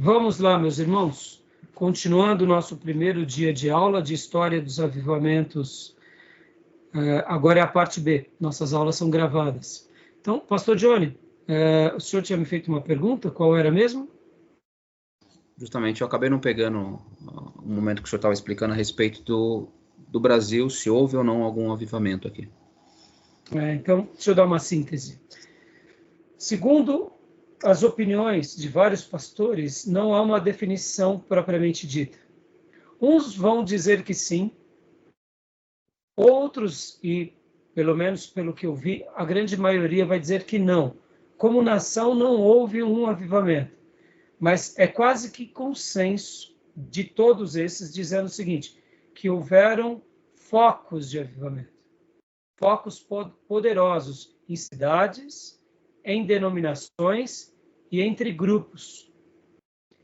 Vamos lá, meus irmãos, continuando o nosso primeiro dia de aula de História dos Avivamentos. Agora é a parte B, nossas aulas são gravadas. Então, pastor Johnny, o senhor tinha me feito uma pergunta, qual era mesmo? Justamente, eu acabei não pegando o momento que o senhor estava explicando a respeito do Brasil, se houve ou não algum avivamento aqui. Então, deixa eu dar uma síntese. Segundo as opiniões de vários pastores, não há uma definição propriamente dita. Uns vão dizer que sim, outros, e pelo menos pelo que eu vi, a grande maioria vai dizer que não. Como nação, não houve um avivamento. Mas é quase que consenso de todos esses dizendo o seguinte, que houveram focos de avivamento. Focos poderosos em cidades, em denominações e entre grupos.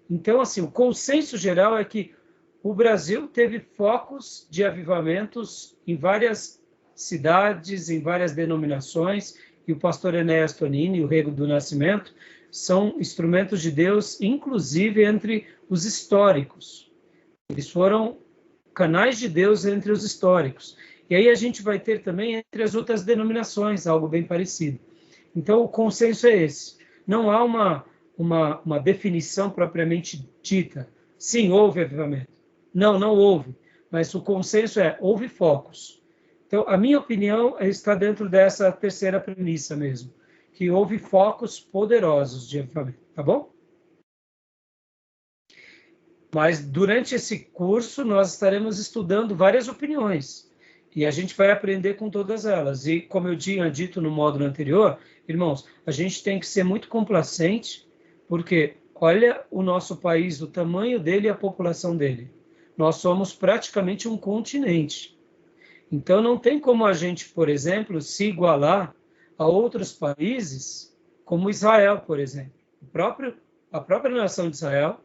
Então, assim, o consenso geral é que o Brasil teve focos de avivamentos em várias cidades, em várias denominações, e o pastor Enéas Tonini e o Rego do Nascimento são instrumentos de Deus, inclusive entre os históricos. Eles foram canais de Deus entre os históricos. E aí a gente vai ter também entre as outras denominações, algo bem parecido. Então, o consenso é esse. Não há uma definição propriamente dita. Sim, houve avivamento. Não, não houve. Mas o consenso é, houve focos. Então, a minha opinião está dentro dessa terceira premissa mesmo, que houve focos poderosos de avivamento, tá bom? Mas durante esse curso nós estaremos estudando várias opiniões e a gente vai aprender com todas elas. E como eu tinha dito no módulo anterior, irmãos, a gente tem que ser muito complacente, porque olha o nosso país, o tamanho dele e a população dele. Nós somos praticamente um continente. Então não tem como a gente, por exemplo, se igualar a outros países, como Israel, por exemplo. A própria nação de Israel,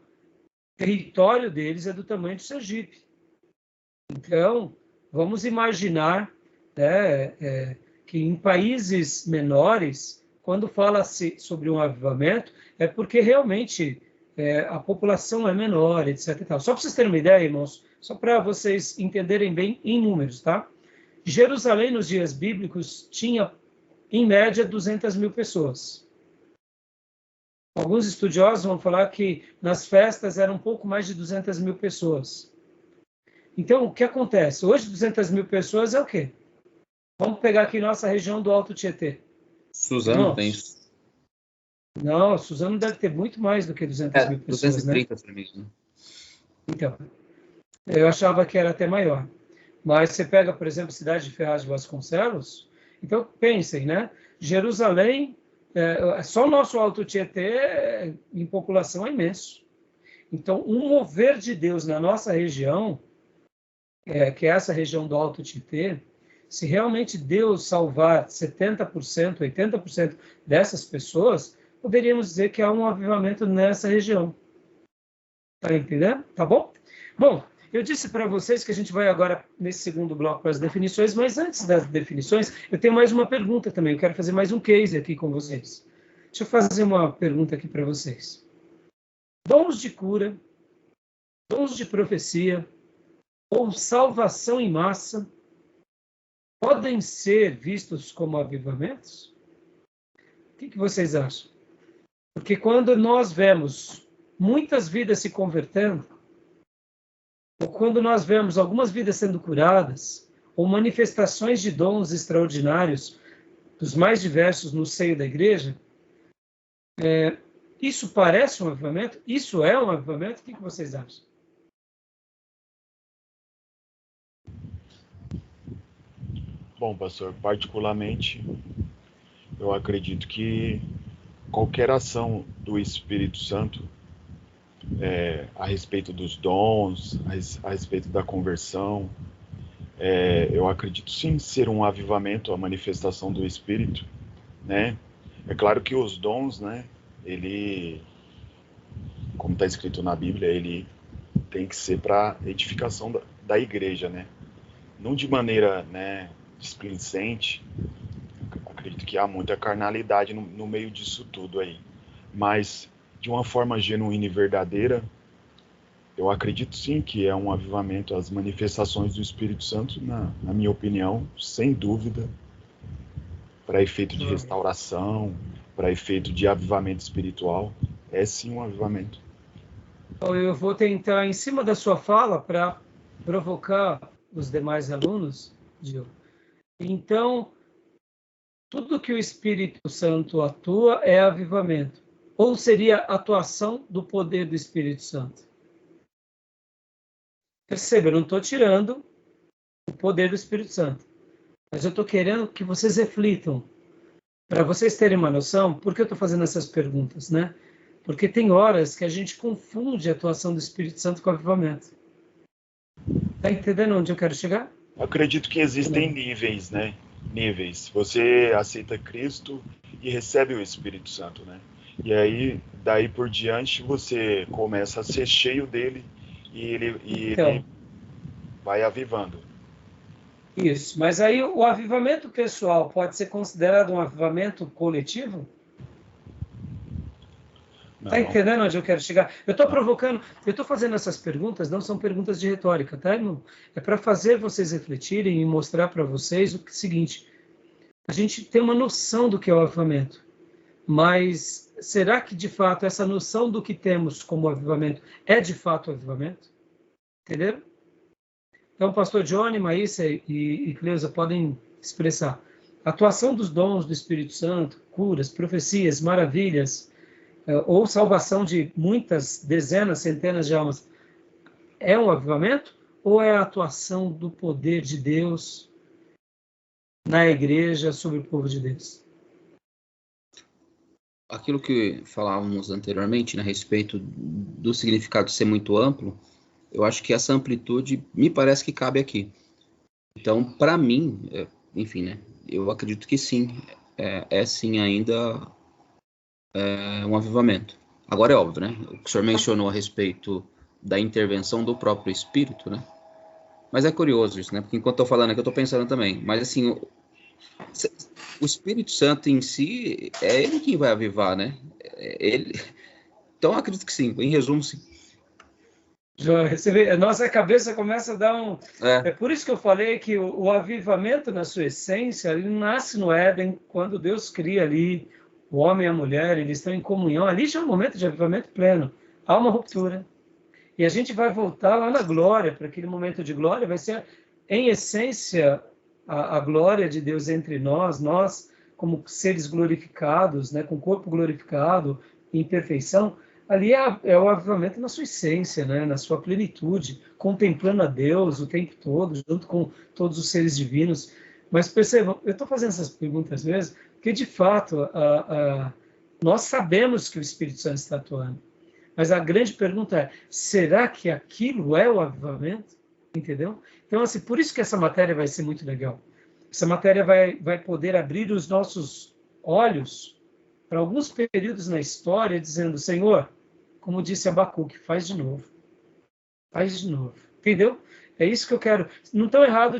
o território deles é do tamanho do Sergipe. Então, vamos imaginar, né, que em países menores, quando fala-se sobre um avivamento, é porque realmente a população é menor, etc. E tal. Só para vocês terem uma ideia, irmãos, só para vocês entenderem bem em números, tá? Jerusalém, nos dias bíblicos, tinha, em média, 200 mil pessoas. Alguns estudiosos vão falar que nas festas eram um pouco mais de 200 mil pessoas. Então, o que acontece? Hoje, 200 mil pessoas é o quê? Vamos pegar aqui nossa região do Alto Tietê. Suzano tem isso. Não, Suzano deve ter muito mais do que 200 mil pessoas, 230, né? para mim, né? Então, eu achava que era até maior. Mas você pega, por exemplo, a cidade de Ferraz de Vasconcelos, então pensem, né? Jerusalém, só o nosso Alto Tietê, em população, é imenso. Então, um mover de Deus na nossa região, que é essa região do Alto Tietê, se realmente Deus salvar 70%, 80% dessas pessoas, poderíamos dizer que há um avivamento nessa região. Tá entendendo? Tá bom? Bom, eu disse para vocês que a gente vai agora, nesse segundo bloco, para as definições, mas antes das definições, eu tenho mais uma pergunta também. Eu quero fazer mais um case aqui com vocês. Deixa eu fazer uma pergunta aqui para vocês. Dons de cura, dons de profecia ou salvação em massa podem ser vistos como avivamentos? O que vocês acham? Porque quando nós vemos muitas vidas se convertendo, ou quando nós vemos algumas vidas sendo curadas, ou manifestações de dons extraordinários, dos mais diversos no seio da igreja, isso parece um avivamento? Isso é um avivamento? O que vocês acham? Bom, pastor, particularmente, eu acredito que qualquer ação do Espírito Santo a respeito dos dons, a respeito da conversão, eu acredito sim ser um avivamento, a manifestação do Espírito, né? É claro que os dons, né, ele, como está escrito na Bíblia, ele tem que ser para edificação da igreja, né? Não de maneira, né, displicente. Acredito que há muita carnalidade no meio disso tudo aí. Mas de uma forma genuína e verdadeira, eu acredito sim que é um avivamento, as manifestações do Espírito Santo, na minha opinião, sem dúvida, para efeito de restauração, para efeito de avivamento espiritual, é sim um avivamento. Então, eu vou tentar, em cima da sua fala, para provocar os demais alunos, Gil. Então, tudo que o Espírito Santo atua é avivamento. Ou seria atuação do poder do Espírito Santo? Perceba, eu não estou tirando o poder do Espírito Santo. Mas eu estou querendo que vocês reflitam. Para vocês terem uma noção, por que eu estou fazendo essas perguntas, né? Porque tem horas que a gente confunde a atuação do Espírito Santo com o avivamento. Está entendendo onde eu quero chegar? Eu acredito que existem níveis, né? Níveis. Você aceita Cristo e recebe o Espírito Santo, né? E aí, daí por diante, você começa a ser cheio dele e ele vai avivando. Isso, mas aí o avivamento pessoal pode ser considerado um avivamento coletivo? Está entendendo onde eu quero chegar? Eu estou provocando, eu estou fazendo essas perguntas, não são perguntas de retórica, tá, irmão? É para fazer vocês refletirem e mostrar para vocês o seguinte: a gente tem uma noção do que é o avivamento, mas será que de fato essa noção do que temos como avivamento é de fato avivamento? Entenderam? Então, pastor Johnny, Maísa e Cleusa podem expressar. A atuação dos dons do Espírito Santo, curas, profecias, maravilhas, ou salvação de muitas dezenas, centenas de almas, é um avivamento? Ou é a atuação do poder de Deus na igreja sobre o povo de Deus? Aquilo que falávamos anteriormente, né, a respeito do significado ser muito amplo, eu acho que essa amplitude me parece que cabe aqui. Então, para mim, enfim, né, eu acredito que sim, é sim ainda um avivamento. Agora é óbvio, né, o que o senhor mencionou a respeito da intervenção do próprio Espírito, né, mas é curioso isso, né, porque enquanto eu estou falando aqui, eu estou pensando também, mas assim, o Espírito Santo em si, é ele quem vai avivar, né, ele... Então, eu acredito que sim, em resumo, sim. Você vê, a nossa cabeça começa a dar um... É por isso que eu falei que o avivamento, na sua essência, ele nasce no Éden, quando Deus cria ali o homem e a mulher, eles estão em comunhão. Ali já é um momento de avivamento pleno. Há uma ruptura. E a gente vai voltar lá na glória, para aquele momento de glória, vai ser, em essência, a glória de Deus entre nós como seres glorificados, né, com o corpo glorificado, em perfeição. Ali é o avivamento na sua essência, né? Na sua plenitude, contemplando a Deus o tempo todo, junto com todos os seres divinos. Mas percebam, eu estou fazendo essas perguntas mesmo, porque de fato nós sabemos que o Espírito Santo está atuando. Mas a grande pergunta é, será que aquilo é o avivamento? Entendeu? Então, assim, por isso que essa matéria vai ser muito legal. Essa matéria vai poder abrir os nossos olhos para alguns períodos na história, dizendo, Senhor, como disse Abacuque, faz de novo. Faz de novo. Entendeu? É isso que eu quero. Não estão errado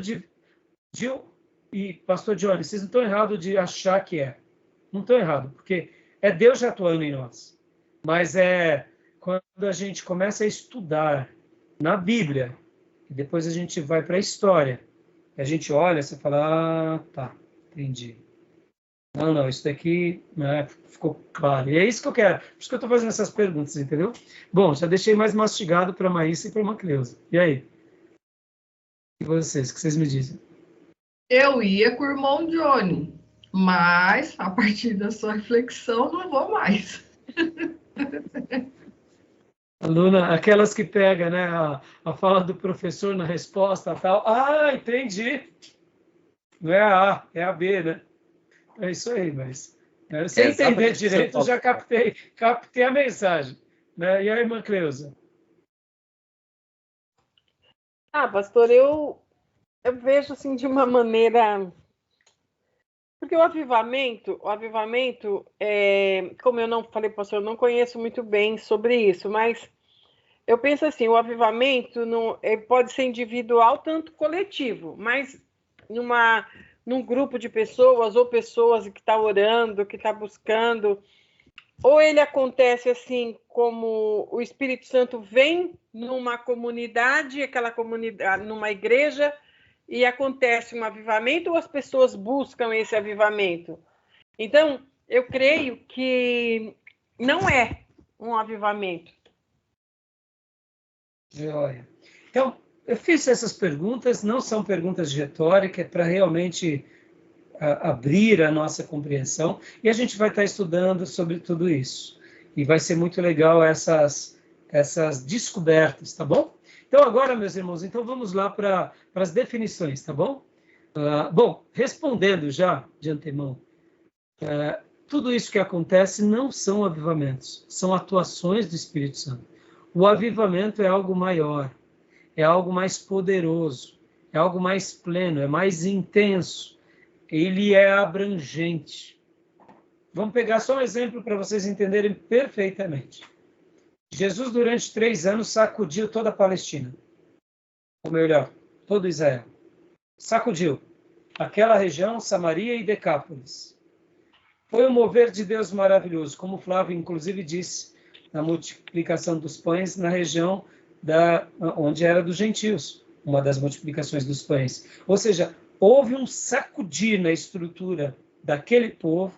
e pastor Johnny, vocês não estão errado de achar que é. Não estão errado, porque é Deus já atuando em nós. Mas é quando a gente começa a estudar na Bíblia, e depois a gente vai para a história, e a gente olha, você fala, tá, entendi. Não, isso daqui, né, ficou claro. E é isso que eu quero. Por isso que eu estou fazendo essas perguntas, entendeu? Bom, já deixei mais mastigado para a Maísa e para a Cleusa. E aí? E vocês, o que vocês me dizem? Eu ia com o irmão Johnny, mas a partir da sua reflexão não vou mais. Aluna, aquelas que pegam, né, a fala do professor na resposta tal. Ah, entendi. Não é a A, é a B, né? É isso aí, mas sem entender direito, eu já captei a mensagem. Né? E a irmã Cleusa? Pastor, eu vejo assim de uma maneira... Porque o avivamento, como eu não falei, pastor, eu não conheço muito bem sobre isso, mas eu penso assim, o avivamento pode ser individual, tanto coletivo, mas num grupo de pessoas, ou pessoas que estão orando, que estão buscando, ou ele acontece assim, como o Espírito Santo vem numa comunidade, aquela comunidade, numa igreja, e acontece um avivamento, ou as pessoas buscam esse avivamento? Então, eu creio que não é um avivamento. Joia. Então, eu fiz essas perguntas, não são perguntas de retórica, é para realmente abrir a nossa compreensão, e a gente vai estar estudando sobre tudo isso. E vai ser muito legal essas descobertas, tá bom? Então, agora, meus irmãos, então vamos lá para as definições, tá bom? Bom, respondendo já de antemão, tudo isso que acontece não são avivamentos, são atuações do Espírito Santo. O avivamento é algo maior, é algo mais poderoso, é algo mais pleno, é mais intenso, ele é abrangente. Vamos pegar só um exemplo para vocês entenderem perfeitamente. Jesus, durante 3 anos, sacudiu toda a Palestina. Ou melhor, todo Israel. Sacudiu aquela região, Samaria e Decápolis. Foi um mover de Deus maravilhoso, como Flávio, inclusive, disse na multiplicação dos pães na região onde era dos gentios, uma das multiplicações dos pães. Ou seja, houve um sacudir na estrutura daquele povo,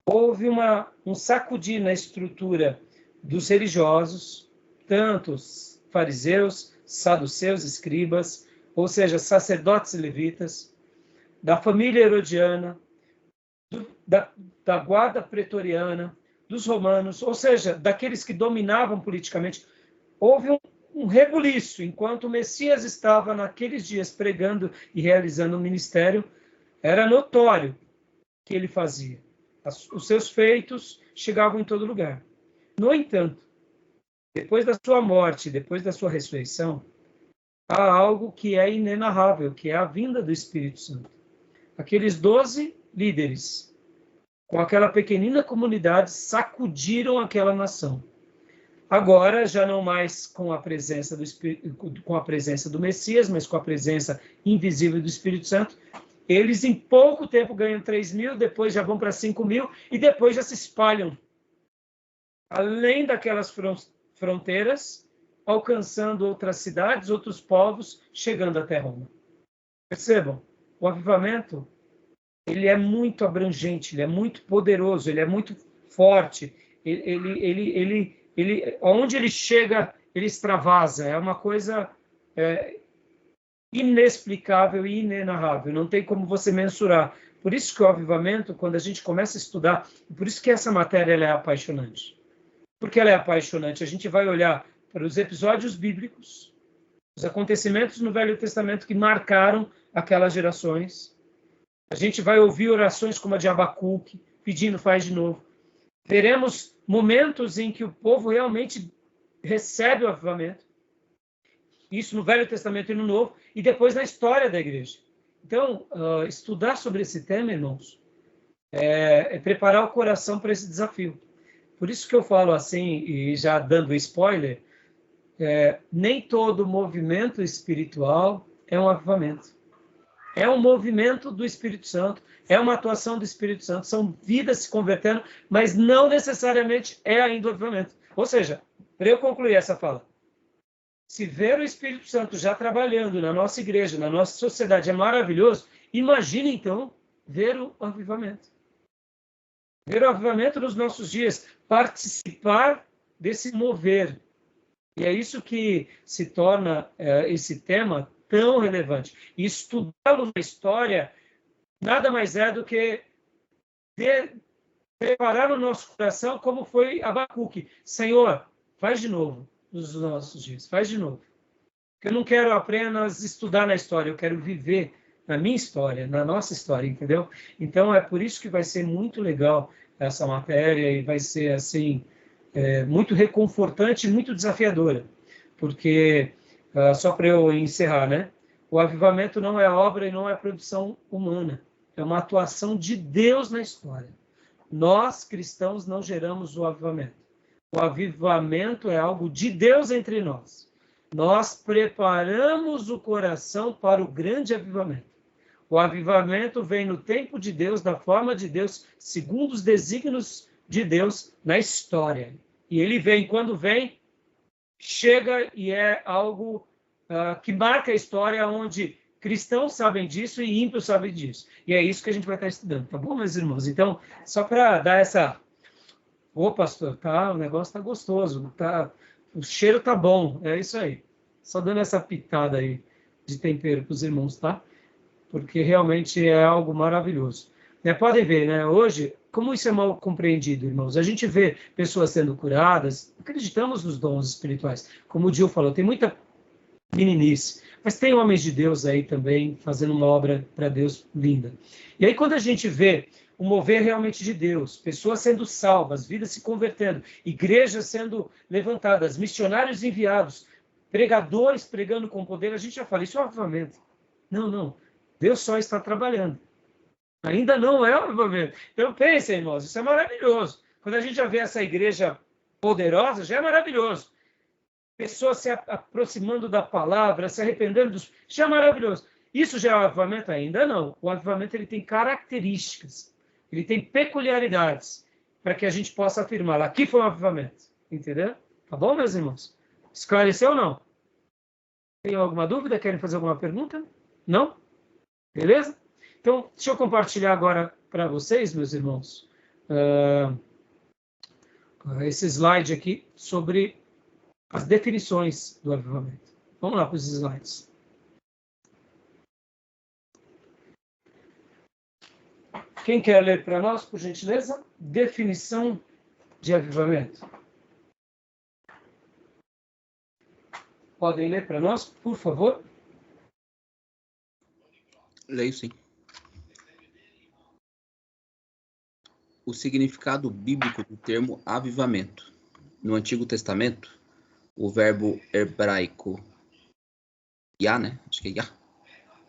houve um sacudir na estrutura dos religiosos, tanto os fariseus, saduceus, escribas, ou seja, sacerdotes e levitas, da família herodiana, da guarda pretoriana, dos romanos, ou seja, daqueles que dominavam politicamente. Houve um rebuliço, enquanto o Messias estava naqueles dias pregando e realizando o ministério, era notório o que ele fazia. Os seus feitos chegavam em todo lugar. No entanto, depois da sua morte, depois da sua ressurreição, há algo que é inenarrável, que é a vinda do Espírito Santo. Aqueles 12 líderes, com aquela pequenina comunidade, sacudiram aquela nação. Agora, já não mais com a presença do Messias, mas com a presença invisível do Espírito Santo, eles em pouco tempo ganham 3.000, depois já vão para 5.000 e depois já se espalham além daquelas fronteiras, alcançando outras cidades, outros povos, chegando até Roma. Percebam, o avivamento, ele é muito abrangente, ele é muito poderoso, ele é muito forte, onde ele chega, ele extravasa, é uma coisa inexplicável e inenarrável, não tem como você mensurar. Por isso que o avivamento, quando a gente começa a estudar, por isso que essa matéria ela é apaixonante. Porque ela é apaixonante, a gente vai olhar para os episódios bíblicos, os acontecimentos no Velho Testamento que marcaram aquelas gerações. A gente vai ouvir orações como a de Abacuque, pedindo faz de novo. Veremos momentos em que o povo realmente recebe o avivamento. Isso no Velho Testamento e no Novo, e depois na história da igreja. Então, estudar sobre esse tema, irmãos, é preparar o coração para esse desafio. Por isso que eu falo assim, e já dando spoiler, nem todo movimento espiritual é um avivamento. É um movimento do Espírito Santo, é uma atuação do Espírito Santo, são vidas se convertendo, mas não necessariamente é ainda o avivamento. Ou seja, para eu concluir essa fala, se ver o Espírito Santo já trabalhando na nossa igreja, na nossa sociedade é maravilhoso, imagine então ver o avivamento. Ver o avivamento nos nossos dias, participar desse mover. E é isso que se torna esse tema tão relevante. E estudá-lo na história nada mais é do que preparar o nosso coração como foi Abacuque. Senhor, faz de novo nos nossos dias, faz de novo. Eu não quero apenas estudar na história, eu quero viver na minha história, na nossa história, entendeu? Então é por isso que vai ser muito legal essa matéria e vai ser assim muito reconfortante e muito desafiadora, porque só para eu encerrar, né? O avivamento não é obra e não é produção humana, é uma atuação de Deus na história. Nós cristãos não geramos o avivamento. O avivamento é algo de Deus entre nós. Nós preparamos o coração para o grande avivamento. O avivamento vem no tempo de Deus, da forma de Deus, segundo os desígnios de Deus na história. E ele vem, quando vem, chega e é algo que marca a história, onde cristãos sabem disso e ímpios sabem disso. E é isso que a gente vai estar estudando, tá bom, meus irmãos? Então, só para dar essa... Ô, pastor, o negócio tá gostoso, o cheiro tá bom, é isso aí. Só dando essa pitada aí de tempero para os irmãos, tá? Porque realmente é algo maravilhoso. Podem ver, né? Hoje, como isso é mal compreendido, irmãos? A gente vê pessoas sendo curadas, acreditamos nos dons espirituais. Como o Gil falou, tem muita meninice, mas tem homens de Deus aí também fazendo uma obra para Deus linda. E aí, quando a gente vê o mover realmente de Deus, pessoas sendo salvas, vidas se convertendo, igrejas sendo levantadas, missionários enviados, pregadores pregando com poder, a gente já fala, isso é um avivamento. Não. Deus só está trabalhando. Ainda não é um avivamento. Então pensem, irmãos, isso é maravilhoso. Quando a gente já vê essa igreja poderosa, já é maravilhoso. Pessoas se aproximando da palavra, se arrependendo dos... Já é maravilhoso. Isso já é um avivamento? Ainda não. O avivamento ele tem características, ele tem peculiaridades, para que a gente possa afirmar, aqui foi um avivamento. Entendeu? Tá bom, meus irmãos? Esclareceu ou não? Tem alguma dúvida? Querem fazer alguma pergunta? Não? Beleza? Então, deixa eu compartilhar agora para vocês, meus irmãos, esse slide aqui sobre as definições do avivamento. Vamos lá para os slides. Quem quer ler para nós, por gentileza? Definição de avivamento. Podem ler para nós, por favor? Leio sim. O significado bíblico do termo avivamento. No Antigo Testamento, o verbo hebraico yah, né? Acho que é yah,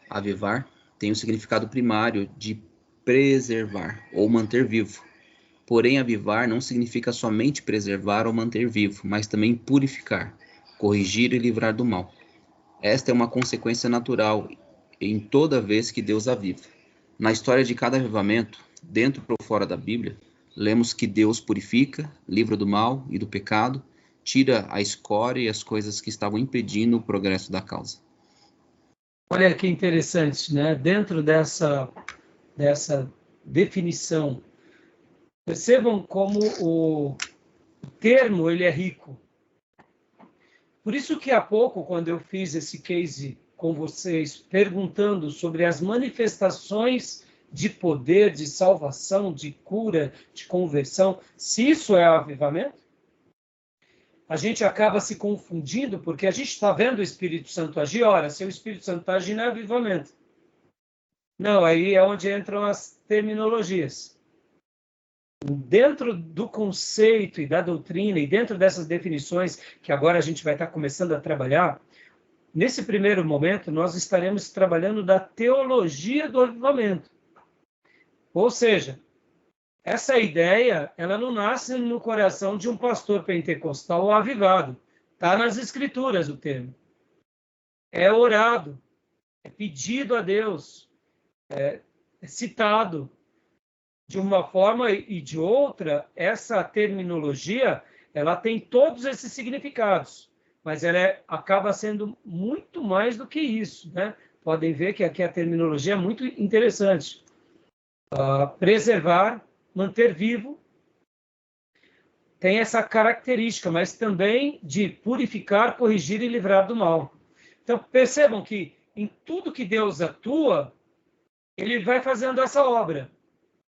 avivar, tem o significado primário de preservar ou manter vivo. Porém, avivar não significa somente preservar ou manter vivo, mas também purificar, corrigir e livrar do mal. Esta é uma consequência natural em toda vez que Deus aviva. Na história de cada avivamento, dentro ou fora da Bíblia, lemos que Deus purifica, livra do mal e do pecado, tira a escória e as coisas que estavam impedindo o progresso da causa. Olha que interessante, né? Dentro dessa definição, percebam como o termo ele é rico. Por isso que há pouco, quando eu fiz esse case com vocês, perguntando sobre as manifestações de poder, de salvação, de cura, de conversão, se isso é avivamento, a gente acaba se confundindo, porque a gente está vendo o Espírito Santo agir. Ora, se o Espírito Santo está agindo, é avivamento. Não, aí é onde entram as terminologias. Dentro do conceito e da doutrina, e dentro dessas definições que agora a gente vai estar começando a trabalhar, nesse primeiro momento, nós estaremos trabalhando da teologia do avivamento. Ou seja, essa ideia, ela não nasce no coração de um pastor pentecostal ou avivado. Está nas escrituras o termo. É orado, é pedido a Deus, é citado. De uma forma e de outra, essa terminologia, ela tem todos esses significados, mas ela acaba sendo muito mais do que isso, né? Podem ver que aqui a terminologia é muito interessante. Preservar, manter vivo, tem essa característica, mas também de purificar, corrigir e livrar do mal. Então, percebam que em tudo que Deus atua, ele vai fazendo essa obra,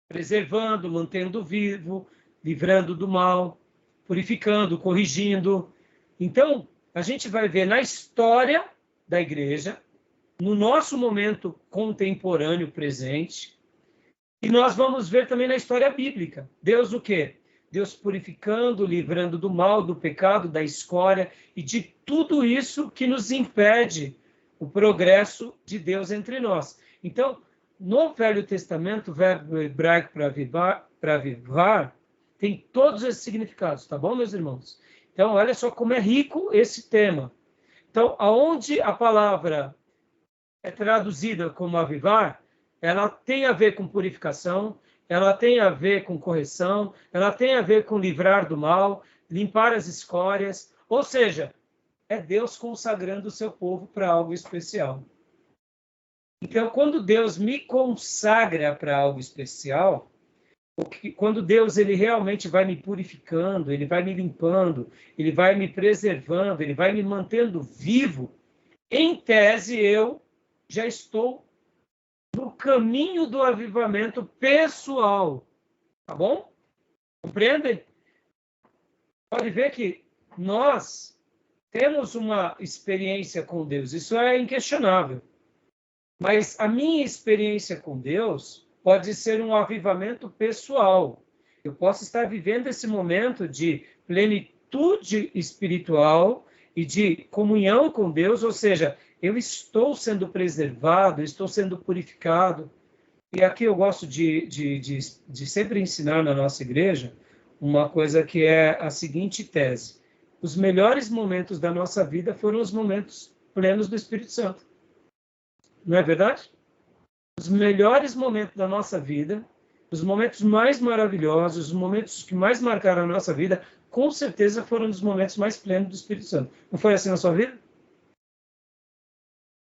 preservando, mantendo vivo, livrando do mal, purificando, corrigindo. Então, a gente vai ver na história da igreja, no nosso momento contemporâneo presente, e nós vamos ver também na história bíblica. Deus o quê? Deus purificando, livrando do mal, do pecado, da escória e de tudo isso que nos impede o progresso de Deus entre nós. Então, no Velho Testamento, o verbo hebraico para avivar, tem todos esses significados, tá bom, meus irmãos? Então, olha só como é rico esse tema. Então, aonde a palavra é traduzida como avivar, ela tem a ver com purificação, ela tem a ver com correção, ela tem a ver com livrar do mal, limpar as escórias, ou seja, é Deus consagrando o seu povo para algo especial. Então, quando Deus me consagra para algo especial, quando Deus ele realmente vai me purificando, ele vai me limpando, ele vai me preservando, ele vai me mantendo vivo, em tese eu já estou no caminho do avivamento pessoal. Tá bom? Compreendem? Pode ver que nós temos uma experiência com Deus, isso é inquestionável. Mas a minha experiência com Deus pode ser um avivamento pessoal. Eu posso estar vivendo esse momento de plenitude espiritual e de comunhão com Deus, ou seja, eu estou sendo preservado, estou sendo purificado. E aqui eu gosto de sempre ensinar na nossa igreja uma coisa que é a seguinte tese. Os melhores momentos da nossa vida foram os momentos plenos do Espírito Santo. Não é verdade? Os melhores momentos da nossa vida, os momentos mais maravilhosos, os momentos que mais marcaram a nossa vida, com certeza foram os momentos mais plenos do Espírito Santo. Não foi assim na sua vida?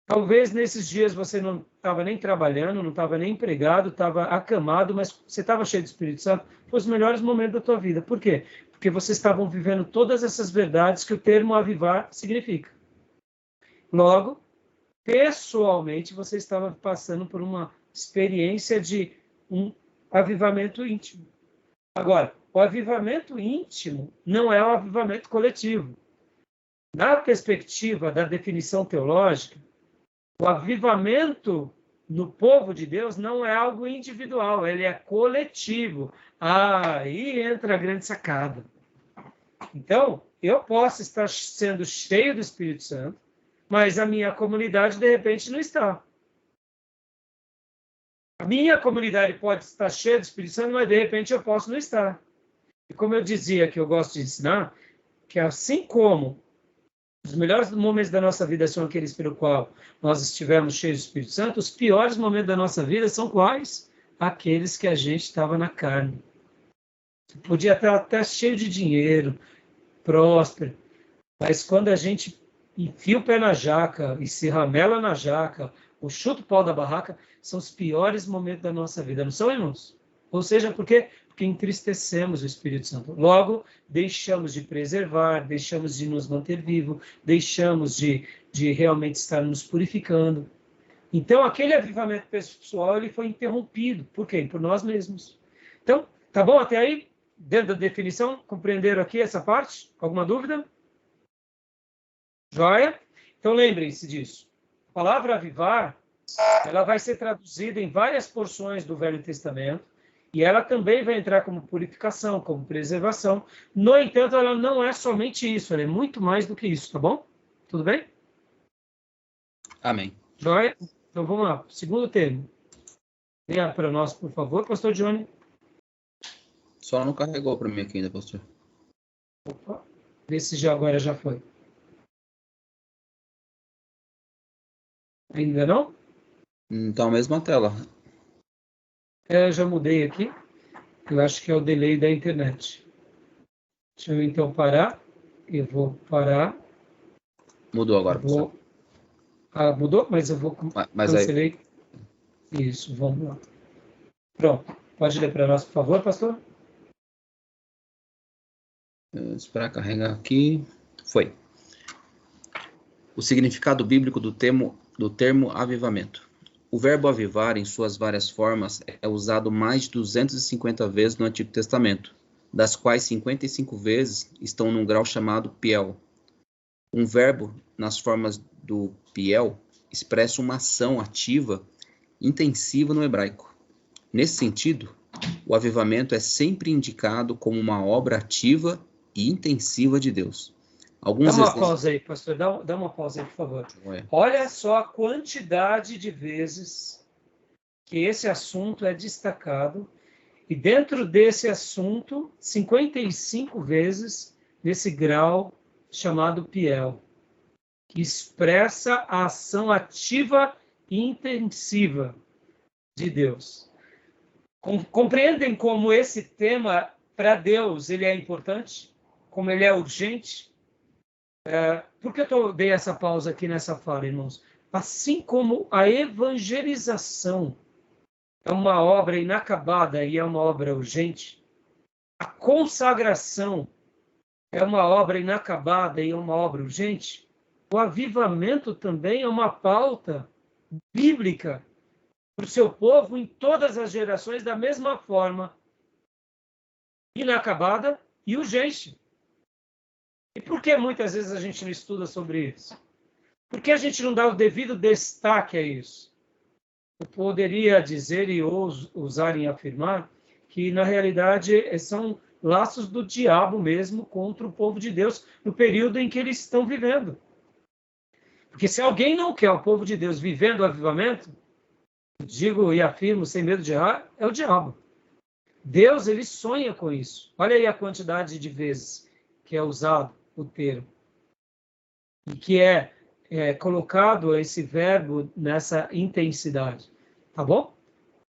Talvez nesses dias você não estava nem trabalhando, não estava nem empregado, estava acamado, mas você estava cheio do Espírito Santo. Foi os melhores momentos da tua vida. Por quê? Porque vocês estavam vivendo todas essas verdades que o termo avivar significa. Logo, pessoalmente, você estava passando por uma experiência de um avivamento íntimo. Agora, o avivamento íntimo não é o avivamento coletivo. Na perspectiva da definição teológica, o avivamento no povo de Deus não é algo individual, ele é coletivo. Aí entra a grande sacada. Então, eu posso estar sendo cheio do Espírito Santo, mas a minha comunidade, de repente, não está. A minha comunidade pode estar cheia do Espírito Santo, mas, de repente, eu posso não estar. E como eu dizia, que eu gosto de ensinar, que assim como os melhores momentos da nossa vida são aqueles pelo qual nós estivemos cheios do Espírito Santo, os piores momentos da nossa vida são quais? Aqueles que a gente estava na carne. Você podia estar até cheio de dinheiro, próspero, mas quando a gente enfia o pé na jaca e se ramela na jaca, ou chuta o pau da barraca, são os piores momentos da nossa vida, não são, irmãos? Ou seja, por quê? Porque entristecemos o Espírito Santo. Logo, deixamos de preservar, deixamos de nos manter vivos, deixamos de realmente estar nos purificando. Então, aquele avivamento pessoal ele foi interrompido. Por quê? Por nós mesmos. Então, tá bom até aí? Dentro da definição, compreenderam aqui essa parte? Alguma dúvida? Joia? Então, lembrem-se disso. A palavra avivar, ela vai ser traduzida em várias porções do Velho Testamento, e ela também vai entrar como purificação, como preservação. No entanto, ela não é somente isso, ela é muito mais do que isso, tá bom? Tudo bem? Amém. Joia? Então, vamos lá. Segundo termo. Venha para nós, por favor, pastor Johnny. Só não carregou para mim aqui ainda, pastor. Opa. Vê se agora já foi. Ainda não? Então, a mesma tela. Eu já mudei aqui. Eu acho que é o delay da internet. Deixa eu então parar. Eu vou parar. Mudou agora, pastor. Mudou? Mas eu vou cancelei. Aí... Isso, vamos lá. Pronto. Pode ler para nós, por favor, pastor? Esperar carregar aqui. Foi. O significado bíblico do termo avivamento. O verbo avivar, em suas várias formas, é usado mais de 250 vezes no Antigo Testamento, das quais 55 vezes estão num grau chamado piel. Um verbo, nas formas do piel, expressa uma ação ativa, intensiva no hebraico. Nesse sentido, o avivamento é sempre indicado como uma obra ativa e intensiva de Deus. Dá uma pausa aí, pastor. Dá uma pausa aí, por favor. Olha só a quantidade de vezes que esse assunto é destacado. E dentro desse assunto, 55 vezes nesse grau chamado piel, que expressa a ação ativa e intensiva de Deus. Compreendem como esse tema, para Deus, ele é importante? Como ele é urgente? Por que eu dei essa pausa aqui nessa fala, irmãos? Assim como a evangelização é uma obra inacabada e é uma obra urgente, a consagração é uma obra inacabada e é uma obra urgente, o avivamento também é uma pauta bíblica para o seu povo em todas as gerações da mesma forma, inacabada e urgente. E por que muitas vezes a gente não estuda sobre isso? Por que a gente não dá o devido destaque a isso? Eu poderia dizer e usar em afirmar que, na realidade, são laços do diabo mesmo contra o povo de Deus no período em que eles estão vivendo. Porque se alguém não quer o povo de Deus vivendo o avivamento, digo e afirmo sem medo de errar, é o diabo. Deus, ele sonha com isso. Olha aí a quantidade de vezes que é usado o termo. E que é colocado esse verbo nessa intensidade. Tá bom?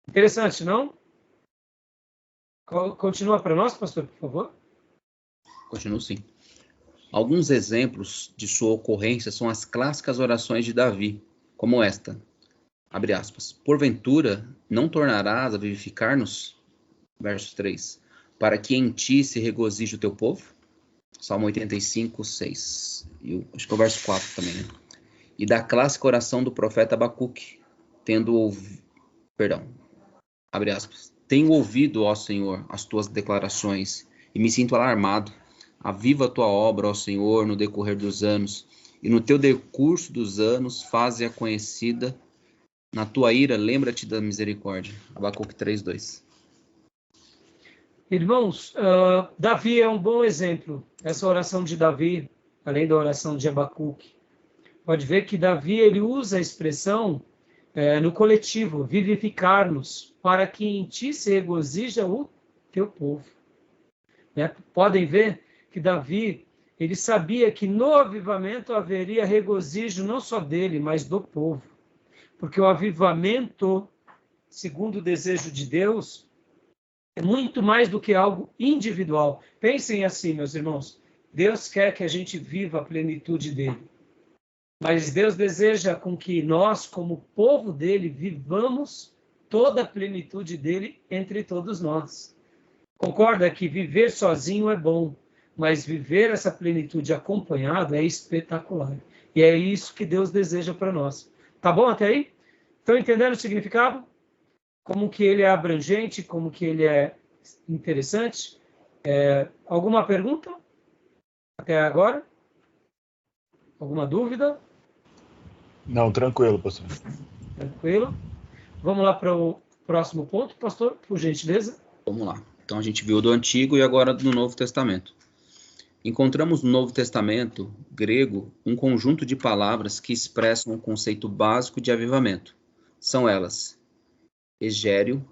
Interessante, não? Continua para nós, pastor, por favor. Continuo sim. Alguns exemplos de sua ocorrência são as clássicas orações de Davi, como esta. Abre aspas. Porventura, não tornarás a vivificar-nos? Verso 3. Para que em ti se regozije o teu povo? Salmo 85, 6. Acho que é o verso 4 também, né? E da clássica oração do profeta Abacuque, abre aspas. Tenho ouvido, ó Senhor, as tuas declarações, e me sinto alarmado. Aviva a tua obra, ó Senhor, no decorrer dos anos, e no teu decurso dos anos, faze-a conhecida. Na tua ira, lembra-te da misericórdia. Abacuque 3:2. Irmãos, Davi é um bom exemplo. Essa oração de Davi, além da oração de Abacuque, pode ver que Davi ele usa a expressão no coletivo, vivificar-nos, para que em ti se regozija o teu povo. Né? Podem ver que Davi ele sabia que no avivamento haveria regozijo não só dele, mas do povo. Porque o avivamento, segundo o desejo de Deus, é muito mais do que algo individual. Pensem assim, meus irmãos. Deus quer que a gente viva a plenitude dele. Mas Deus deseja com que nós, como povo dele, vivamos toda a plenitude dele entre todos nós. Concorda que viver sozinho é bom, mas viver essa plenitude acompanhado é espetacular. E é isso que Deus deseja para nós. Tá bom até aí? Estão entendendo o significado? Como que ele é abrangente, como que ele é interessante? Alguma pergunta até agora? Alguma dúvida? Não, tranquilo, pastor. Tranquilo. Vamos lá para o próximo ponto, pastor, por gentileza. Vamos lá. Então a gente viu do Antigo e agora do Novo Testamento. Encontramos no Novo Testamento grego um conjunto de palavras que expressam um conceito básico de avivamento. São elas: egério,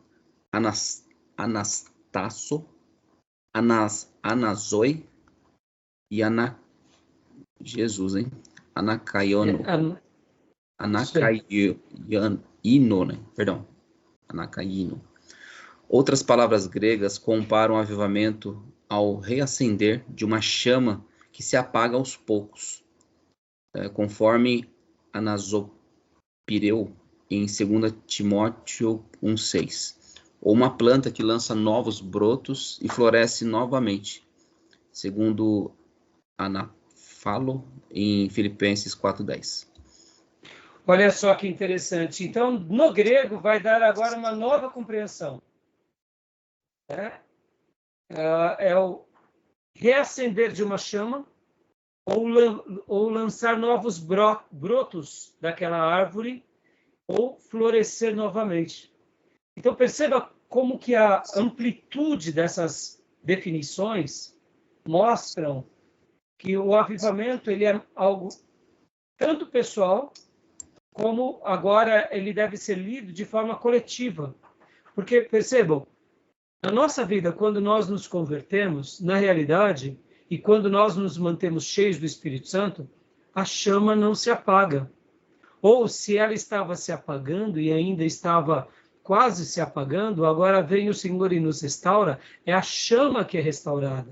anastasso, anazoi e anacaiano. Anacaiino. Outras palavras gregas comparam o avivamento ao reacender de uma chama que se apaga aos poucos, conforme Anasopireu em 2 Timóteo 1,6, ou uma planta que lança novos brotos e floresce novamente, segundo Anafalo em Filipenses 4,10. Olha só que interessante. Então, no grego, vai dar agora uma nova compreensão. É o reacender de uma chama ou lançar novos brotos daquela árvore ou florescer novamente. Então, perceba como que a amplitude dessas definições mostram que o avivamento ele é algo tanto pessoal, como agora ele deve ser lido de forma coletiva. Porque, percebam, na nossa vida, quando nós nos convertemos, na realidade, e quando nós nos mantemos cheios do Espírito Santo, a chama não se apaga. Ou se ela estava se apagando e ainda estava quase se apagando, agora vem o Senhor e nos restaura, é a chama que é restaurada.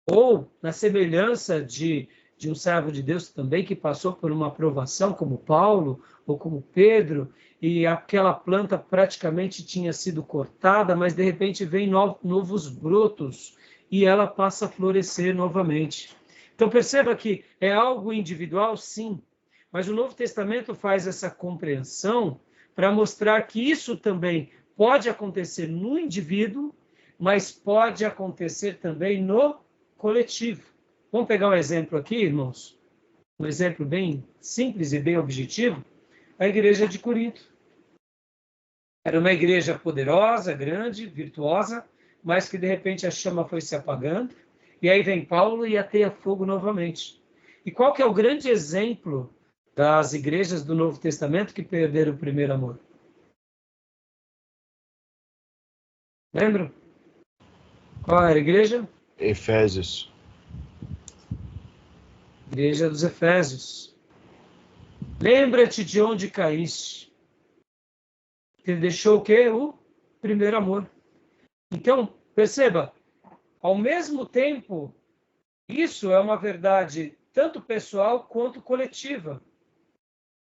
Ou, na semelhança de um servo de Deus também que passou por uma provação, como Paulo ou como Pedro, e aquela planta praticamente tinha sido cortada, mas de repente vem novos brotos e ela passa a florescer novamente. Então perceba que é algo individual, sim, mas o Novo Testamento faz essa compreensão para mostrar que isso também pode acontecer no indivíduo, mas pode acontecer também no coletivo. Vamos pegar um exemplo aqui, irmãos? Um exemplo bem simples e bem objetivo. A igreja de Corinto. Era uma igreja poderosa, grande, virtuosa, mas que de repente a chama foi se apagando. E aí vem Paulo e ateia fogo novamente. E qual que é o grande exemplo das igrejas do Novo Testamento que perderam o primeiro amor? Lembram? Qual era a igreja? Efésios. Igreja dos Efésios. Lembra-te de onde caíste. Ele deixou o quê? O primeiro amor. Então, perceba, ao mesmo tempo, isso é uma verdade tanto pessoal quanto coletiva.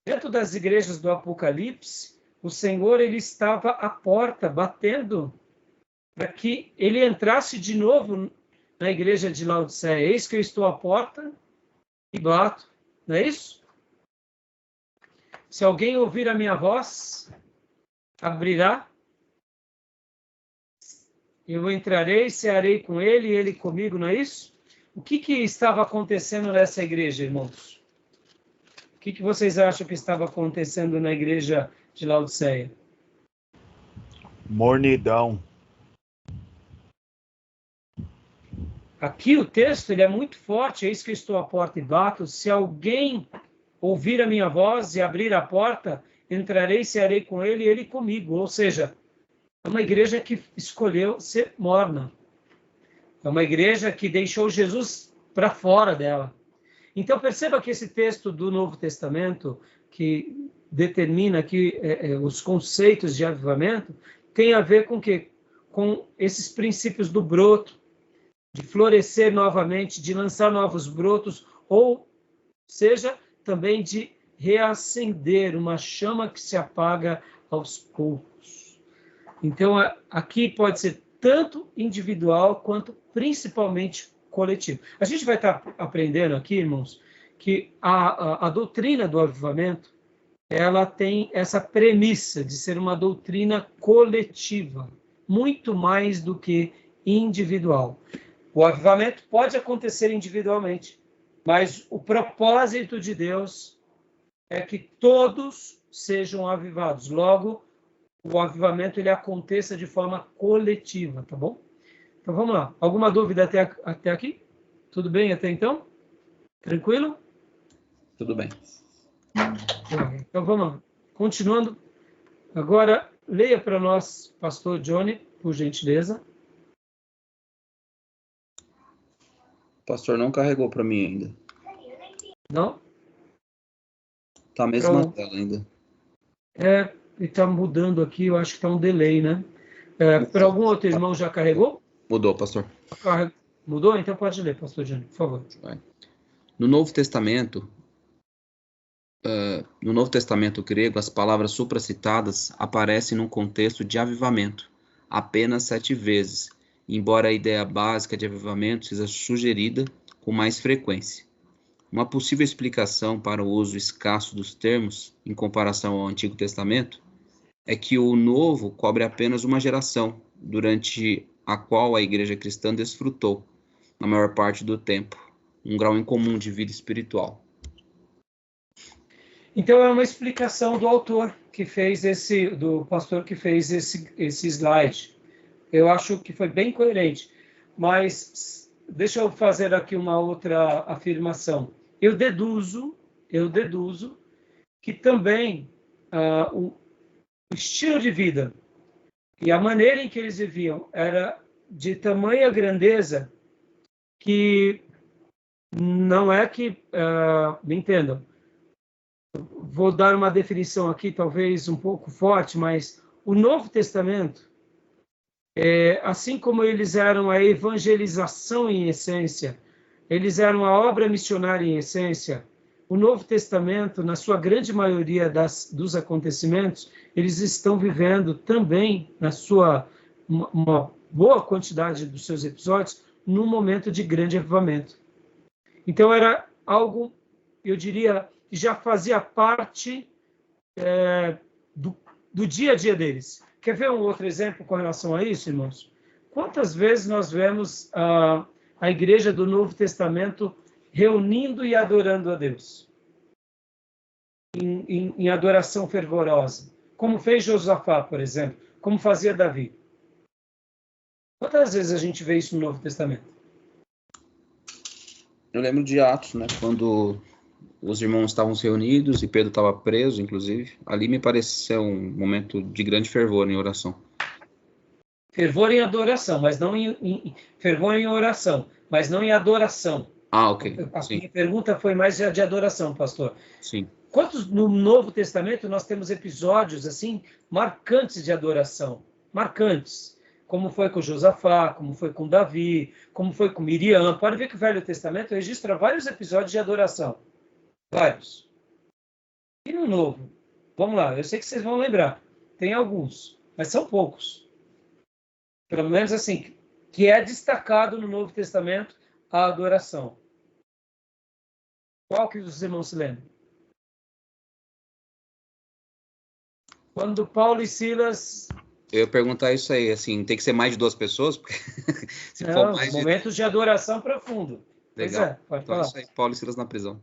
Dentro das igrejas do Apocalipse, o Senhor ele estava à porta, batendo, para que ele entrasse de novo na igreja de Laodiceia. Eis que eu estou à porta e bato. Não é isso? Se alguém ouvir a minha voz, abrirá, eu entrarei, cearei com ele e ele comigo, não é isso? O que estava acontecendo nessa igreja, irmãos? O que vocês acham que estava acontecendo na igreja de Laodiceia? Mornidão. Aqui o texto ele é muito forte, eis que eu estou à porta e bato, se alguém ouvir a minha voz e abrir a porta, entrarei, cearei com ele e ele comigo. Ou seja, é uma igreja que escolheu ser morna. É uma igreja que deixou Jesus para fora dela. Então perceba que esse texto do Novo Testamento, que determina aqui os conceitos de avivamento, tem a ver com quê? Com esses princípios do broto, de florescer novamente, de lançar novos brotos, ou seja, também de reacender uma chama que se apaga aos poucos. Então, aqui pode ser tanto individual quanto principalmente coletivo. A gente vai estar aprendendo aqui, irmãos, que a doutrina do avivamento, ela tem essa premissa de ser uma doutrina coletiva, muito mais do que individual. O avivamento pode acontecer individualmente, mas o propósito de Deus é que todos sejam avivados. Logo, o avivamento ele aconteça de forma coletiva, tá bom? Então vamos lá. Alguma dúvida até aqui? Tudo bem até então? Tranquilo? Tudo bem. Então vamos lá. Continuando. Agora, leia para nós, pastor Johnny, por gentileza. O pastor não carregou para mim ainda. Não? Tá a mesma tela ainda. Ele está mudando aqui, eu acho que está um delay, né? Para algum outro irmão já carregou? Mudou, pastor. Mudou? Então pode ler, pastor Johnny, por favor. No Novo Testamento grego, as palavras supracitadas aparecem num contexto de avivamento, apenas 7 vezes, embora a ideia básica de avivamento seja sugerida com mais frequência. Uma possível explicação para o uso escasso dos termos, em comparação ao Antigo Testamento, é que o Novo cobre apenas uma geração, durante a qual a igreja cristã desfrutou, na maior parte do tempo, um grau incomum de vida espiritual. Então é uma explicação do autor que fez do pastor que fez esse slide. Eu acho que foi bem coerente, mas deixa eu fazer aqui uma outra afirmação. Eu deduzo que também o estilo de vida e a maneira em que eles viviam era de tamanha grandeza que não é que, me entendam, vou dar uma definição aqui talvez um pouco forte, mas o Novo Testamento, assim como eles eram a evangelização em essência, eles eram a obra missionária em essência, o Novo Testamento, na sua grande maioria dos acontecimentos, eles estão vivendo também, na sua uma boa quantidade dos seus episódios, num momento de grande avivamento. Então era algo, eu diria, que já fazia parte do dia a dia deles. Quer ver um outro exemplo com relação a isso, irmãos? Quantas vezes nós vemos a igreja do Novo Testamento reunindo e adorando a Deus? Em adoração fervorosa. Como fez Josafá, por exemplo. Como fazia Davi. Quantas vezes a gente vê isso no Novo Testamento? Eu lembro de Atos, né? Quando os irmãos estavam reunidos e Pedro estava preso, inclusive. Ali me pareceu um momento de grande fervor em oração. Fervor em adoração, mas não fervor em oração, mas não em adoração. Ah, ok. A minha pergunta foi mais de adoração, pastor. Sim. Quantos no Novo Testamento nós temos episódios assim marcantes de adoração? Marcantes. Como foi com Josafá, como foi com Davi, como foi com Miriam. Pode ver que o Velho Testamento registra vários episódios de adoração. Vários. E no Novo? Vamos lá, eu sei que vocês vão lembrar. Tem alguns, mas são poucos. Pelo menos assim, que é destacado no Novo Testamento a adoração. Qual que os irmãos se lembram? Quando Paulo e Silas... Eu ia perguntar isso aí, assim, tem que ser mais de 2 pessoas? Porque se Não, for mais momentos de adoração profundo. Legal. Pode então falar. É isso aí, Paulo e Silas na prisão.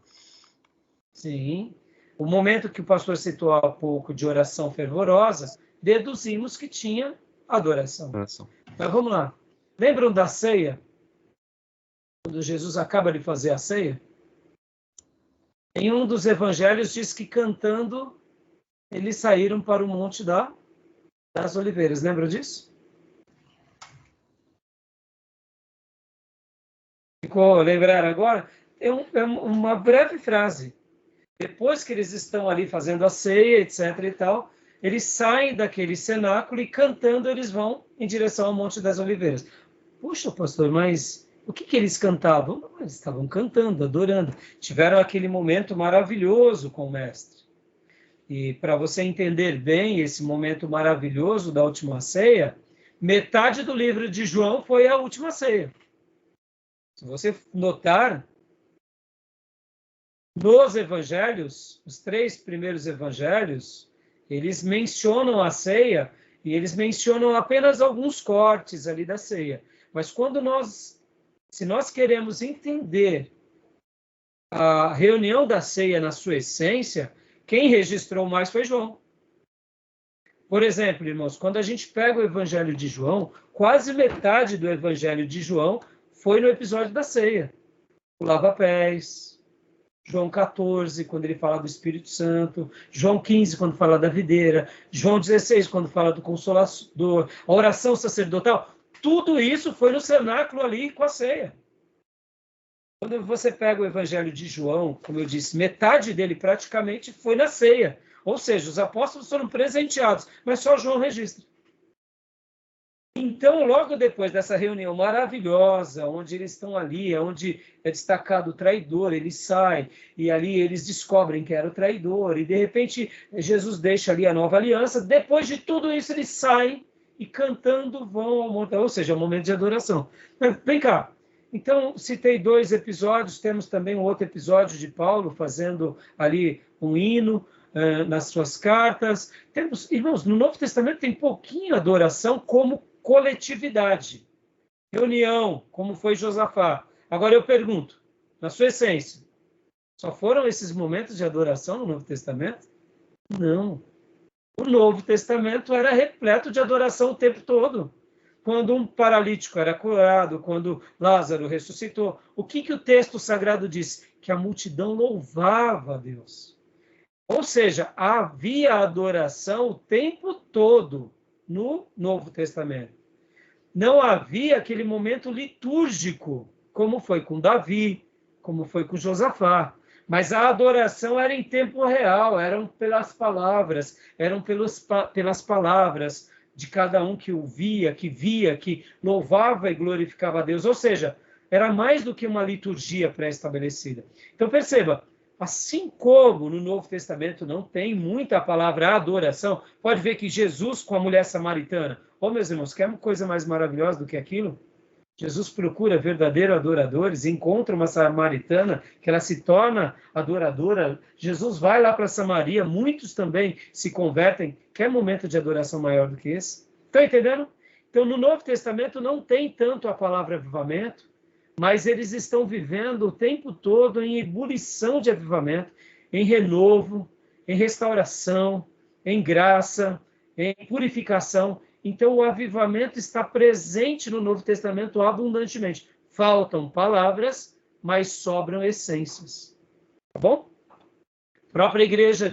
Sim. O momento que o pastor citou há pouco de oração fervorosa, deduzimos que tinha adoração. Mas vamos lá. Lembram da ceia? Quando Jesus acaba de fazer a ceia? Em um dos evangelhos diz que cantando eles saíram para o Monte das Oliveiras. Lembram disso? Ficou lembrar agora? É uma breve frase. Depois que eles estão ali fazendo a ceia, etc. e tal, eles saem daquele cenáculo e cantando eles vão em direção ao Monte das Oliveiras. Puxa, pastor, mas o que eles cantavam? Eles estavam cantando, adorando. Tiveram aquele momento maravilhoso com o Mestre. E para você entender bem esse momento maravilhoso da última ceia, metade do livro de João foi a última ceia. Se você notar, nos evangelhos, os 3 primeiros evangelhos, eles mencionam a ceia e eles mencionam apenas alguns cortes ali da ceia. Mas se nós queremos entender a reunião da ceia na sua essência, quem registrou mais foi João. Por exemplo, irmãos, quando a gente pega o Evangelho de João, quase metade do Evangelho de João foi no episódio da ceia. O lava-pés, João 14, quando ele fala do Espírito Santo, João 15, quando fala da videira, João 16, quando fala do Consolador, a oração sacerdotal, tudo isso foi no cenáculo ali com a ceia. Quando você pega o Evangelho de João, como eu disse, metade dele praticamente foi na ceia. Ou seja, os apóstolos foram presenteados, mas só João registra. Então, logo depois dessa reunião maravilhosa, onde eles estão ali, onde é destacado o traidor, eles saem, e ali eles descobrem que era o traidor, e de repente Jesus deixa ali a nova aliança. Depois de tudo isso, eles saem e cantando vão ao monte, ou seja, é um momento de adoração. Vem cá. Então, citei 2 episódios, temos também um outro episódio de Paulo fazendo ali um hino nas suas cartas. Temos, irmãos, no Novo Testamento tem pouquinho adoração como coletividade. Reunião, como foi Josafá. Agora eu pergunto, na sua essência, só foram esses momentos de adoração no Novo Testamento? Não. O Novo Testamento era repleto de adoração o tempo todo. Quando um paralítico era curado, quando Lázaro ressuscitou, o que o texto sagrado diz? Que a multidão louvava a Deus. Ou seja, havia adoração o tempo todo no Novo Testamento. Não havia aquele momento litúrgico, como foi com Davi, como foi com Josafá. Mas a adoração era em tempo real, eram pelas palavras, pelas palavras de cada um que ouvia, que via, que louvava e glorificava a Deus. Ou seja, era mais do que uma liturgia pré-estabelecida. Então perceba, assim como no Novo Testamento não tem muita palavra adoração, pode ver que Jesus com a mulher samaritana, meus irmãos, quer uma coisa mais maravilhosa do que aquilo? Jesus procura verdadeiros adoradores, encontra uma samaritana, que ela se torna adoradora. Jesus vai lá para Samaria, muitos também se convertem. Quer momento de adoração maior do que esse? Estão entendendo? Então, no Novo Testamento não tem tanto a palavra avivamento, mas eles estão vivendo o tempo todo em ebulição de avivamento, em renovo, em restauração, em graça, em purificação. Então, o avivamento está presente no Novo Testamento abundantemente. Faltam palavras, mas sobram essências. Tá bom? A própria igreja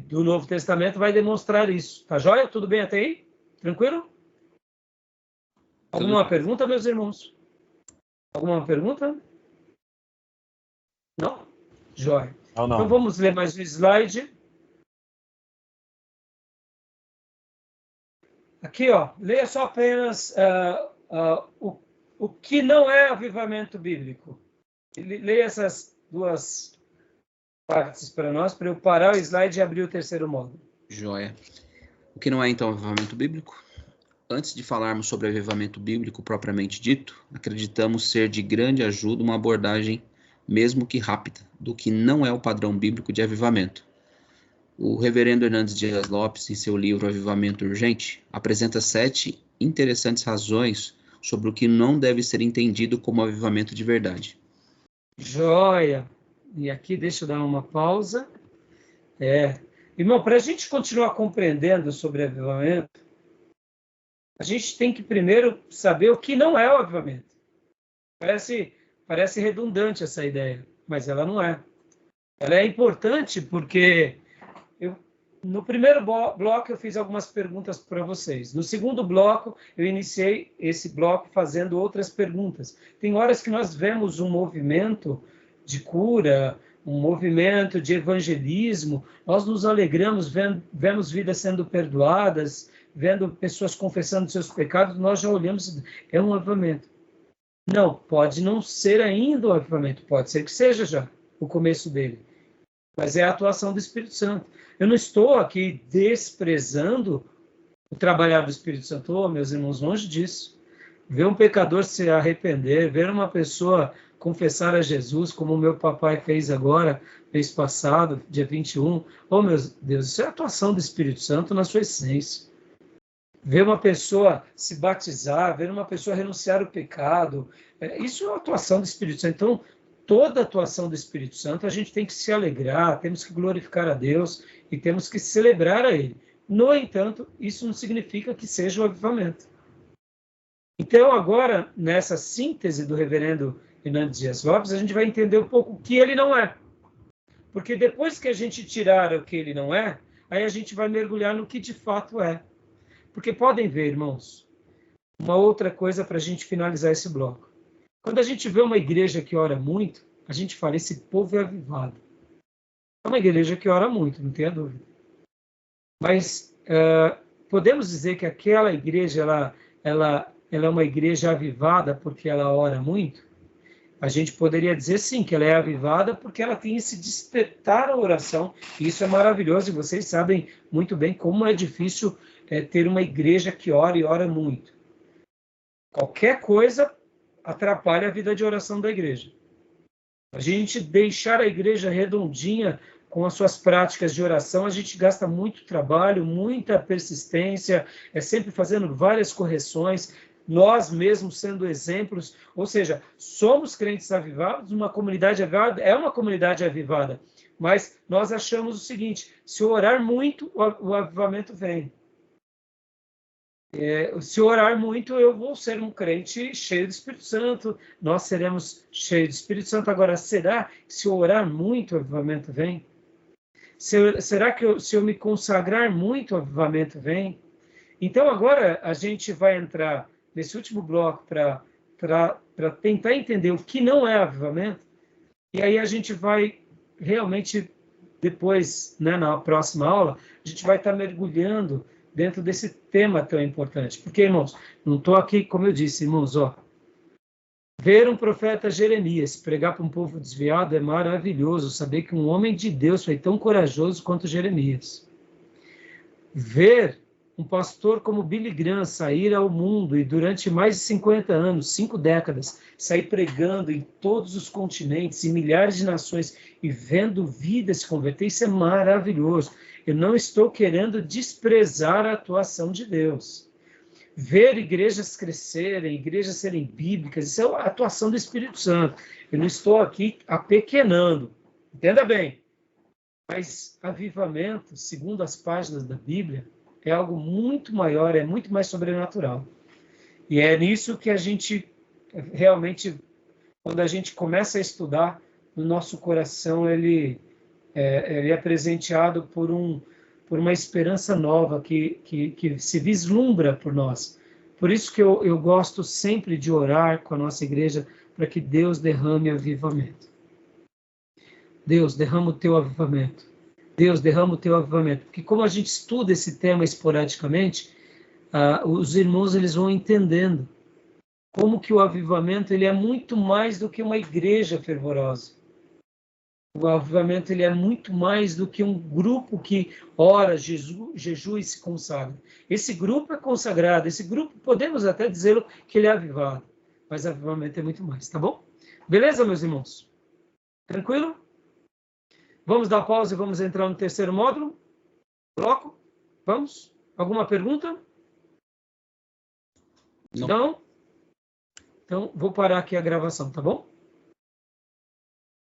do Novo Testamento vai demonstrar isso. Tá joia? Tudo bem até aí? Tranquilo? Alguma pergunta, meus irmãos? Alguma pergunta? Não? Joia. Não. Então, vamos ler mais um slide. Aqui, leia só apenas o que não é avivamento bíblico. Leia essas duas partes para nós, para eu parar o slide e abrir o terceiro módulo. Joia. O que não é, então, avivamento bíblico? Antes de falarmos sobre avivamento bíblico propriamente dito, acreditamos ser de grande ajuda uma abordagem, mesmo que rápida, do que não é o padrão bíblico de avivamento. O reverendo Hernandes Dias Lopes, em seu livro Avivamento Urgente, apresenta 7 interessantes razões sobre o que não deve ser entendido como avivamento de verdade. Joia! E aqui deixa eu dar uma pausa. Irmão, para a gente continuar compreendendo sobre avivamento, a gente tem que primeiro saber o que não é o avivamento. Parece redundante essa ideia, mas ela não é. Ela é importante porque no primeiro bloco eu fiz algumas perguntas para vocês. No segundo bloco, eu iniciei esse bloco fazendo outras perguntas. Tem horas que nós vemos um movimento de cura, um movimento de evangelismo, nós nos alegramos, vemos vidas sendo perdoadas, vendo pessoas confessando seus pecados, nós já olhamos, é um avivamento. Não, pode não ser ainda um avivamento, pode ser que seja já o começo dele, mas é a atuação do Espírito Santo. Eu não estou aqui desprezando o trabalhar do Espírito Santo, meus irmãos, longe disso. Ver um pecador se arrepender, ver uma pessoa confessar a Jesus, como o meu papai fez agora, mês passado, dia 21. Meu Deus, isso é a atuação do Espírito Santo na sua essência. Ver uma pessoa se batizar, ver uma pessoa renunciar ao pecado, isso é a atuação do Espírito Santo. Então, toda a atuação do Espírito Santo, a gente tem que se alegrar, temos que glorificar a Deus e temos que celebrar a Ele. No entanto, isso não significa que seja o avivamento. Então, agora, nessa síntese do reverendo Hernandes Dias Lopes, a gente vai entender um pouco o que ele não é. Porque depois que a gente tirar o que ele não é, aí a gente vai mergulhar no que de fato é. Porque podem ver, irmãos, uma outra coisa para a gente finalizar esse bloco. Quando a gente vê uma igreja que ora muito, a gente fala, esse povo é avivado. É uma igreja que ora muito, não tenha dúvida. Mas podemos dizer que aquela igreja, ela é uma igreja avivada porque ela ora muito? A gente poderia dizer sim, que ela é avivada porque ela tem esse despertar à oração. E isso é maravilhoso e vocês sabem muito bem como é difícil ter uma igreja que ora e ora muito. Qualquer coisa atrapalha a vida de oração da igreja. A gente deixar a igreja redondinha com as suas práticas de oração, a gente gasta muito trabalho, muita persistência, sempre fazendo várias correções, nós mesmos sendo exemplos, ou seja, somos crentes avivados, uma comunidade avivada, é uma comunidade avivada, mas nós achamos o seguinte, se orar muito, o avivamento vem. Se orar muito, eu vou ser um crente cheio do Espírito Santo, nós seremos cheios do Espírito Santo. Agora, será que se eu orar muito, o avivamento vem? Será que se eu me consagrar muito, o avivamento vem? Então, agora a gente vai entrar nesse último bloco para tentar entender o que não é avivamento, e aí a gente vai realmente, depois, né, na próxima aula, a gente vai estar mergulhando dentro desse tema tão importante. Porque, irmãos, não estou aqui, como eu disse, irmãos, ver um profeta Jeremias pregar para um povo desviado é maravilhoso. Saber que um homem de Deus foi tão corajoso quanto Jeremias. Ver um pastor como Billy Graham sair ao mundo e durante mais de 50 anos, 5 décadas, sair pregando em todos os continentes, em milhares de nações e vendo vidas se converter, isso é maravilhoso. Eu não estou querendo desprezar a atuação de Deus. Ver igrejas crescerem, igrejas serem bíblicas, isso é a atuação do Espírito Santo. Eu não estou aqui apequenando, entenda bem. Mas avivamento, segundo as páginas da Bíblia, é algo muito maior, é muito mais sobrenatural. E é nisso que a gente realmente, quando a gente começa a estudar, no nosso coração ele é presenteado por uma esperança nova que se vislumbra por nós. Por isso que eu gosto sempre de orar com a nossa igreja para que Deus derrame avivamento. Deus, derrama o teu avivamento. Deus, derrama o teu avivamento. Porque como a gente estuda esse tema esporadicamente, os irmãos eles vão entendendo como que o avivamento ele é muito mais do que uma igreja fervorosa. O avivamento ele é muito mais do que um grupo que ora, jejua e se consagra. Esse grupo é consagrado, esse grupo podemos até dizer que ele é avivado, mas avivamento é muito mais, tá bom? Beleza, meus irmãos? Tranquilo? Vamos dar pausa e vamos entrar no terceiro módulo? Bloco? Vamos? Alguma pergunta? Não? Então, vou parar aqui a gravação, tá bom?